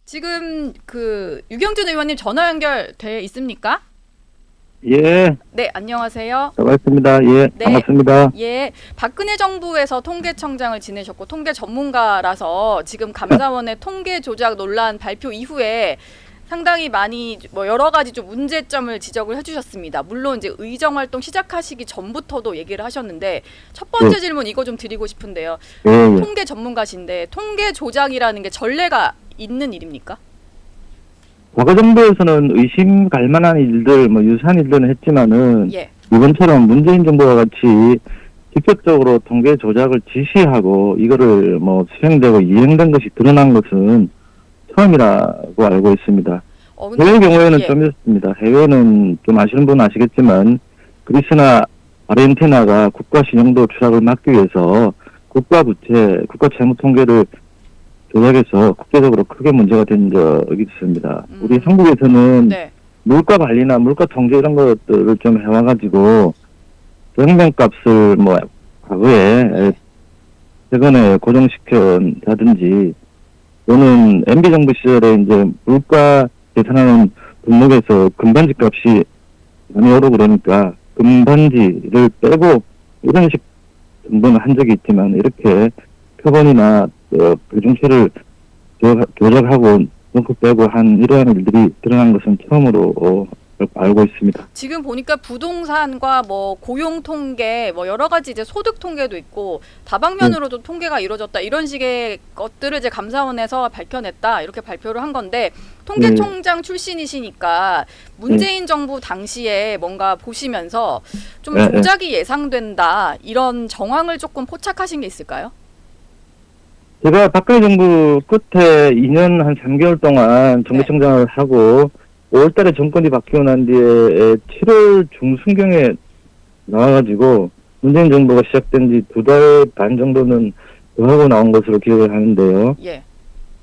지금 그 유경준 의원님 전화 연결돼 있습니까? 예, 네, 안녕하세요. 반갑습니다. 예, 네. 반갑습니다. 예, 박근혜 정부에서 통계청장을 지내셨고 통계 전문가라서 지금 감사원의 통계 조작 논란 발표 이후에 상당히 많이 뭐 여러 가지 좀 문제점을 지적을 해주셨습니다. 물론 이제 의정 활동 시작하시기 전부터도 얘기를 하셨는데 첫 번째 질문 이거 좀 드리고 싶은데요. 예, 예. 통계 전문가신데 통계 조작이라는 게 전례가 있는 일입니까? 과거 정부에서는 의심 갈 만한 일들, 유사한 일들은 했지만은, 예. 이번처럼 문재인 정부와 같이 직접적으로 통계 조작을 지시하고, 이거를 수행되고 이행된 것이 드러난 것은 처음이라고 알고 있습니다. 근데 해외 경우에는 예. 좀 있습니다. 해외는 좀 아시는 분은 아시겠지만, 그리스나 아르헨티나가 국가 신용도 추락을 막기 위해서 국가 부채, 국가 채무 통계를 조작해서 국제적으로 크게 문제가 된 적이 있습니다. 우리 한국에서는 네. 물가 관리나 물가 통제 이런 것들을 좀 해와가지고 생명값을 과거에 최근에 고정시켰다든지 또는 MB 정부 시절에 이제 물가 계산하는 분목에서 금반지 값이 많이 오르고 그러니까 금반지를 빼고 이런 식 정도는 한 적이 있지만 이렇게 표본이나 교정치를 조작하고 넣고 빼고 한 이러한 일들이 드러난 것은 처음으로 알고 있습니다. 지금 보니까 부동산과 고용 통계 여러 가지 이제 소득 통계도 있고 다방면으로도 통계가 이루어졌다 이런 식의 것들을 이제 감사원에서 밝혀냈다 이렇게 발표를 한 건데 통계총장 출신이시니까 문재인 정부 당시에 뭔가 보시면서 좀 조작이 예상된다 이런 정황을 조금 포착하신 게 있을까요? 제가 박근혜 정부 끝에 2년 한 3개월 동안 정부청장을 하고 5월달에 정권이 바뀌고 난 뒤에 7월 중순경에 나와가지고 문재인 정부가 시작된 지 2달 반 정도는 더 하고 나온 것으로 기억을 하는데요. 예.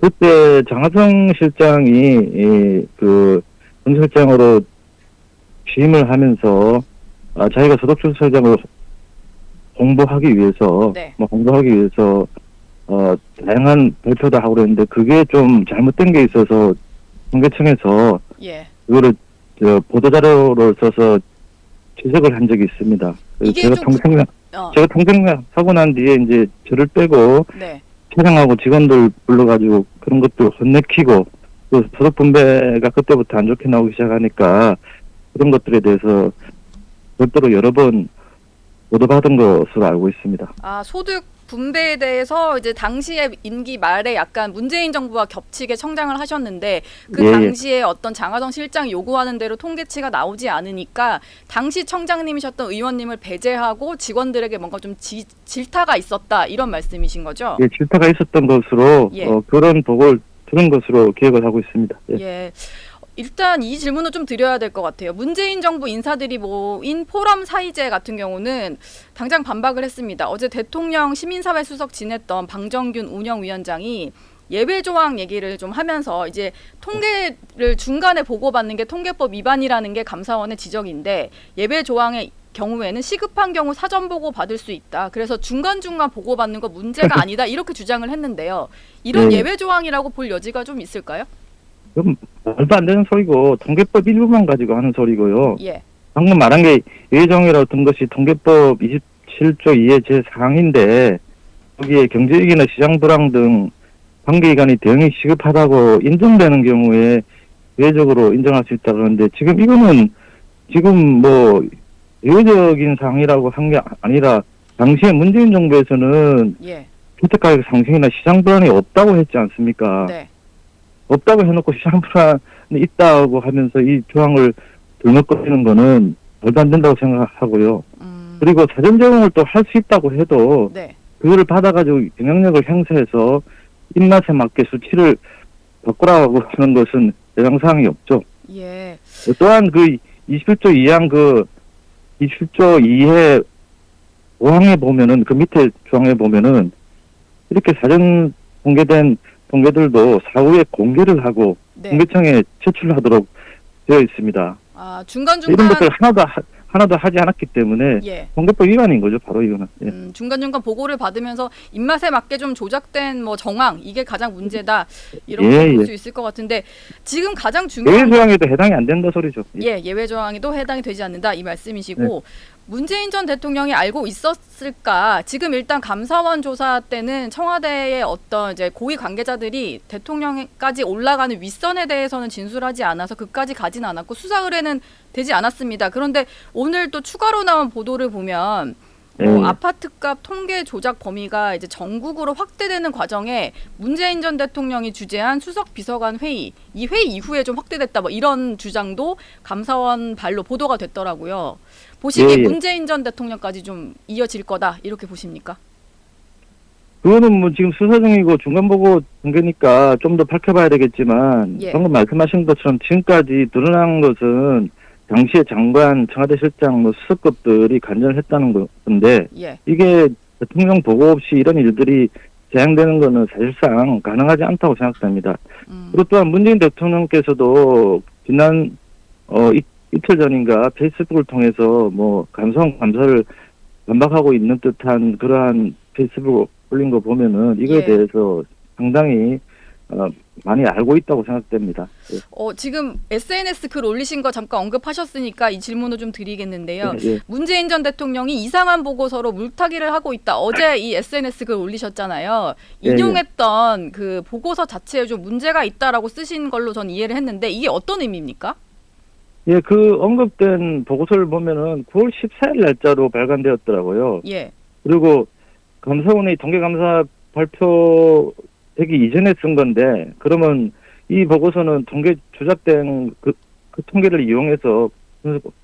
그때 장하성 실장이 그 정실장으로 취임을 하면서 자기가 소득주소장을 홍보하기 위해서 다양한 발표도 하고 그랬는데 그게 좀 잘못된 게 있어서 통계청에서 그거를 보도자료를 써서 지적을 한 적이 있습니다. 제가 통장명 하고 난 뒤에 이제 저를 빼고 촬영하고 직원들 불러가지고 그런 것도 혼내키고 또 소득 분배가 그때부터 안 좋게 나오기 시작하니까 그런 것들에 대해서 별도로 여러 번 보도받은 것으로 알고 있습니다. 소득 분배에 대해서 이제 당시에 임기 말에 약간 문재인 정부와 겹치게 청장을 하셨는데 그 당시에 어떤 장하성 실장이 요구하는 대로 통계치가 나오지 않으니까 당시 청장님이셨던 의원님을 배제하고 직원들에게 뭔가 좀 질타가 있었다 이런 말씀이신 거죠? 예, 질타가 있었던 것으로 그런 보고를 들은 것으로 기억을 하고 있습니다. 예. 일단 이 질문을 좀 드려야 될 것 같아요. 문재인 정부 인사들이 모인 포럼 사이제 같은 경우는 당장 반박을 했습니다. 어제 대통령 시민사회 수석 지냈던 방정균 운영위원장이 예외 조항 얘기를 좀 하면서 이제 통계를 중간에 보고받는 게 통계법 위반이라는 게 감사원의 지적인데 예외 조항의 경우에는 시급한 경우 사전 보고 받을 수 있다. 그래서 중간중간 보고받는 거 문제가 아니다. 이렇게 주장을 했는데요. 이런 예외 조항이라고 볼 여지가 좀 있을까요? 그럼 말도 안 되는 소리고 통계법 일부만 가지고 하는 소리고요. 예. 방금 말한 게 예외조항이라고 든 것이 통계법 27조 2의 제4항인데 거기에 경제이익이나 시장 불황 등 관계기관이 대응이 시급하다고 인정되는 경우에 예외적으로 인정할 수 있다고 하는데 지금 이거는 지금 예외적인 사항이라고 한 게 아니라 당시에 문재인 정부에서는 주택가격 상승이나 시장 불안이 없다고 했지 않습니까? 네. 없다고 해놓고 시장 불안이 있다고 하면서 이 조항을 들먹거리는 거는 말도 안 된다고 생각하고요. 그리고 사전 제공을 또 할 수 있다고 해도 그거를 받아가지고 영향력을 행사해서 입맛에 맞게 수치를 바꾸라고 하는 것은 대상사항이 없죠. 예. 또한 그 27조 2항 27조 2의 5항에 보면은 그 밑에 조항에 보면은 이렇게 사전 공개된 통계들도 사후에 공개를 하고 통계청에 제출하도록 되어 있습니다. 중간중간 이런 것들 하나도 하지 않았기 때문에 예. 통계법 위반인 거죠. 바로 이거는. 예. 중간중간 보고를 받으면서 입맛에 맞게 좀 조작된 뭐 정황 이게 가장 문제다 이렇게 예, 볼 예. 수 있을 것 같은데 지금 가장 중요한 예외 조항에도 해당이 안 된다 소리죠. 예. 예외 조항에도 해당이 되지 않는다 이 말씀이시고 문재인 전 대통령이 알고 있었을까? 지금 일단 감사원 조사 때는 청와대의 어떤 이제 고위 관계자들이 대통령까지 올라가는 윗선에 대해서는 진술하지 않아서 그까지 가진 않았고 수사 의뢰는 되지 않았습니다. 그런데 오늘 또 추가로 나온 보도를 보면 아파트값 통계 조작 범위가 이제 전국으로 확대되는 과정에 문재인 전 대통령이 주재한 수석 비서관 회의, 이 회의 이후에 좀 확대됐다 뭐 이런 주장도 감사원 발로 보도가 됐더라고요. 보시기에 문재인 전 대통령까지 좀 이어질 거다 이렇게 보십니까? 그거는 뭐 지금 수사 중이고 중간 보고 단계니까 좀 더 밝혀봐야 되겠지만 방금 말씀하신 것처럼 지금까지 드러난 것은 당시에 장관, 청와대 실장, 뭐 수석급들이 간전을 했다는 건데 이게 대통령 보고 없이 이런 일들이 재행되는 거는 사실상 가능하지 않다고 생각됩니다. 그리고 또한 문재인 대통령께서도 지난 이틀 전인가 페이스북을 통해서 뭐 감사원 감사를 반박하고 있는 듯한 그러한 페이스북 올린 거 보면은 이거에 대해서 상당히 많이 알고 있다고 생각됩니다. 지금 SNS 글 올리신 거 잠깐 언급하셨으니까 이 질문을 좀 드리겠는데요. 문재인 전 대통령이 이상한 보고서로 물타기를 하고 있다. 어제 이 SNS 글 올리셨잖아요. 인용했던 그 보고서 자체에 좀 문제가 있다라고 쓰신 걸로 전 이해를 했는데 이게 어떤 의미입니까? 예, 그 언급된 보고서를 보면은 9월 14일 날짜로 발간되었더라고요. 그리고 감사원의 통계감사 발표되기 이전에 쓴 건데, 그러면 이 보고서는 통계 조작된 그 통계를 이용해서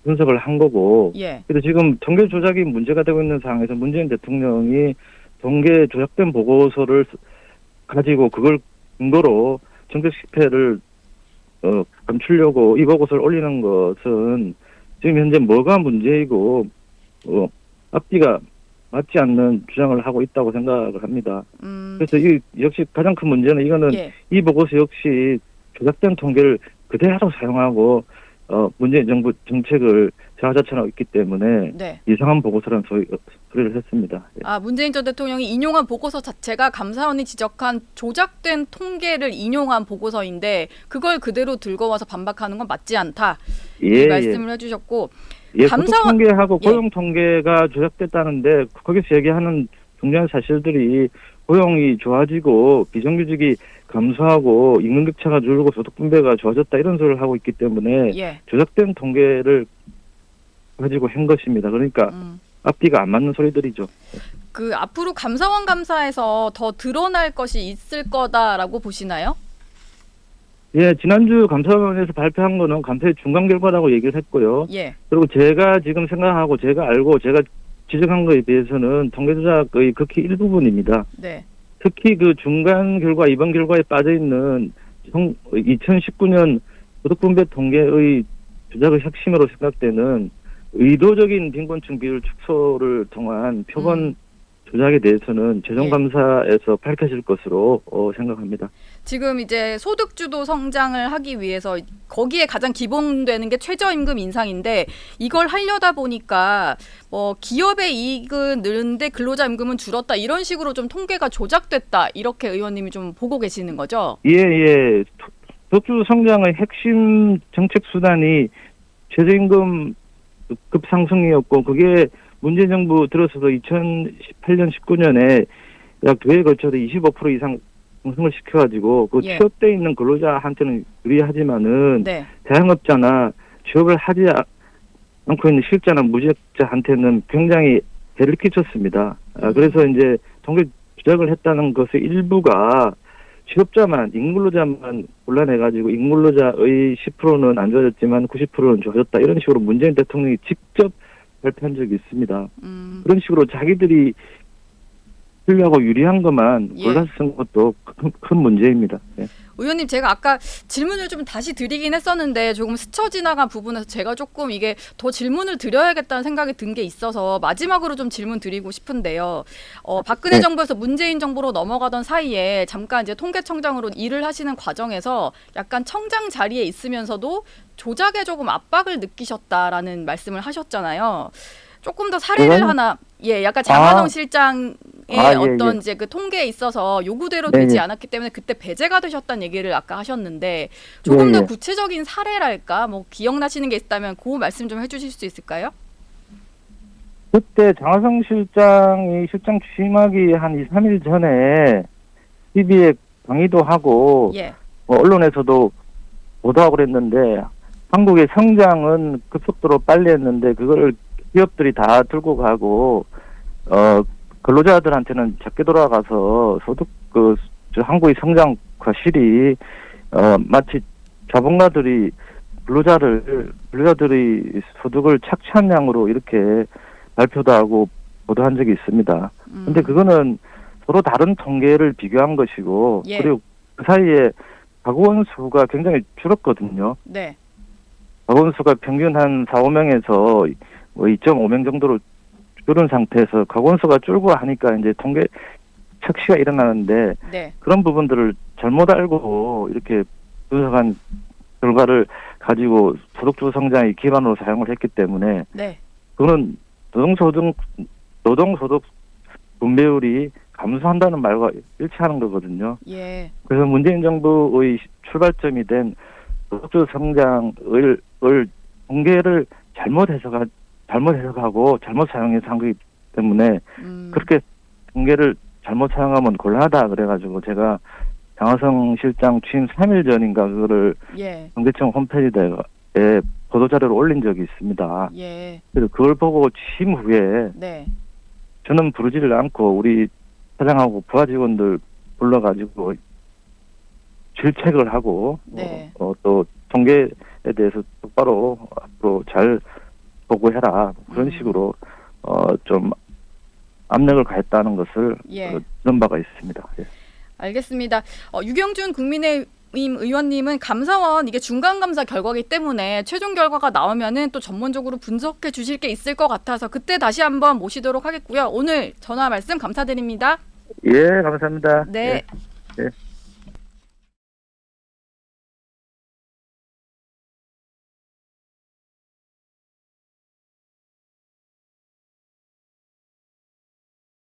분석을 한 거고, 그래서 지금 통계 조작이 문제가 되고 있는 상황에서 문재인 대통령이 통계 조작된 보고서를 가지고 그걸 근거로 정책 실패를 감추려고 이 보고서를 올리는 것은 지금 현재 뭐가 문제이고 앞뒤가 맞지 않는 주장을 하고 있다고 생각을 합니다. 그래서 이 역시 가장 큰 문제는 이거는 이 보고서 역시 조작된 통계를 그대로 사용하고 문재인 정부 정책을 자화자찬하고 있기 때문에 이상한 보고서라는 소리를 했습니다. 문재인 전 대통령이 인용한 보고서 자체가 감사원이 지적한 조작된 통계를 인용한 보고서인데 그걸 그대로 들고 와서 반박하는 건 맞지 않다. 이 말씀을 해주셨고 소득 통계하고 고용 통계가 조작됐다는데 거기서 얘기하는 중요한 사실들이 고용이 좋아지고 비정규직이 감소하고 임금 격차가 줄고 소득 분배가 좋아졌다 이런 소리를 하고 있기 때문에 조작된 통계를 가지고 한 것입니다. 그러니까 앞뒤가 안 맞는 소리들이죠. 그 앞으로 감사원 감사에서 더 드러날 것이 있을 거다라고 보시나요? 지난주 감사원에서 발표한 거는 감사의 중간 결과라고 얘기를 했고요. 그리고 제가 지금 생각하고 제가 알고 제가 지적한 거에 비해서는 통계 조작의 극히 일부분입니다. 특히 그 중간 결과, 이번 결과에 빠져 있는 2019년 소득분배 통계의 조작의 핵심으로 생각되는 의도적인 빈곤층 비율 축소를 통한 표본 조작에 대해서는 재정감사에서 밝혀질 것으로 생각합니다. 지금 이제 소득주도 성장을 하기 위해서 거기에 가장 기본되는 게 최저임금 인상인데 이걸 하려다 보니까 기업의 이익은 늘는데 근로자 임금은 줄었다 이런 식으로 좀 통계가 조작됐다 이렇게 의원님이 좀 보고 계시는 거죠? 소득주도 성장의 핵심 정책 수단이 최저임금 급상승이었고 그게 문재인 정부 들어서서 2018년 19년에 약 2회에 걸쳐서 25% 이상 상승을 시켜가지고 그 취업돼 있는 근로자한테는 유리하지만은 자영업자나 취업을 하지 않고 있는 실자나 무직자한테는 굉장히 해를 끼쳤습니다. 그래서 이제 통계 조작을 했다는 것의 일부가 취업자만, 임근로자만 골라내가지고 임근로자의 10%는 안 좋아졌지만 90%는 좋아졌다 이런 식으로 문재인 대통령이 직접 발표한 적이 있습니다. 그런 식으로 자기들이 필요하고 유리한 것만 예. 골라서 쓴 것도 큰 문제입니다. 예. 의원님, 제가 아까 질문을 좀 다시 드리긴 했었는데 조금 스쳐 지나간 부분에서 제가 조금 이게 더 질문을 드려야겠다는 생각이 든 게 있어서 마지막으로 좀 질문 드리고 싶은데요. 박근혜 네. 정부에서 문재인 정부로 넘어가던 사이에 잠깐 이제 통계청장으로 일을 하시는 과정에서 약간 청장 자리에 있으면서도 조작에 조금 압박을 느끼셨다라는 말씀을 하셨잖아요. 조금 더 사례를 하나, 약간 장하성 실장의 어떤 이제 그 통계에 있어서 요구대로 되지 않았기 때문에 그때 배제가 되셨다는 얘기를 아까 하셨는데 조금 더 구체적인 사례랄까, 뭐 기억나시는 게 있다면 그 말씀 좀 해주실 수 있을까요? 그때 장하성 실장이 실장 취임하기 한 2, 3일 전에 TV에 강의도 하고 언론에서도 보도하고 그랬는데 한국의 성장은 급속도로 빨리 했는데 그걸 기업들이 다 들고 가고 근로자들한테는 작게 돌아가서 소득 한국의 성장 과실이 마치 자본가들이 근로자들의 소득을 착취한 양으로 이렇게 발표도 하고 보도한 적이 있습니다. 근데 그거는 서로 다른 통계를 비교한 것이고 그리고 그 사이에 가구원 수가 굉장히 줄었거든요. 네. 가구원 수가 평균 한 4, 5명에서 2.5명 정도로 줄은 상태에서 가구원 수가 줄고 하니까 이제 통계 착시가 일어나는데 그런 부분들을 잘못 알고 이렇게 분석한 결과를 가지고 소득주 성장의 기반으로 사용을 했기 때문에 그거는 노동소득 분배율이 감소한다는 말과 일치하는 거거든요. 그래서 문재인 정부의 출발점이 된 소득주 성장을 통계를 잘못 해석하고 잘못 사용해서 한 거기 때문에 그렇게 통계를 잘못 사용하면 곤란하다 그래가지고 제가 장하성 실장 취임 3일 전인가 그거를 통계청 홈페이지에 보도자료를 올린 적이 있습니다. 그래서 그걸 보고 취임 후에 저는 부르지를 않고 우리 사장하고 부하 직원들 불러가지고 질책을 하고 또 통계에 대해서 똑바로 앞으로 잘 보고해라 그런 식으로 좀 압력을 가했다는 것을 들은 바가 있습니다. 알겠습니다. 유경준 국민의힘 의원님은 감사원 이게 중간감사 결과이기 때문에 최종 결과가 나오면은 또 전문적으로 분석해 주실 게 있을 것 같아서 그때 다시 한번 모시도록 하겠고요. 오늘 전화 말씀 감사드립니다. 예, 감사합니다. 네. 예.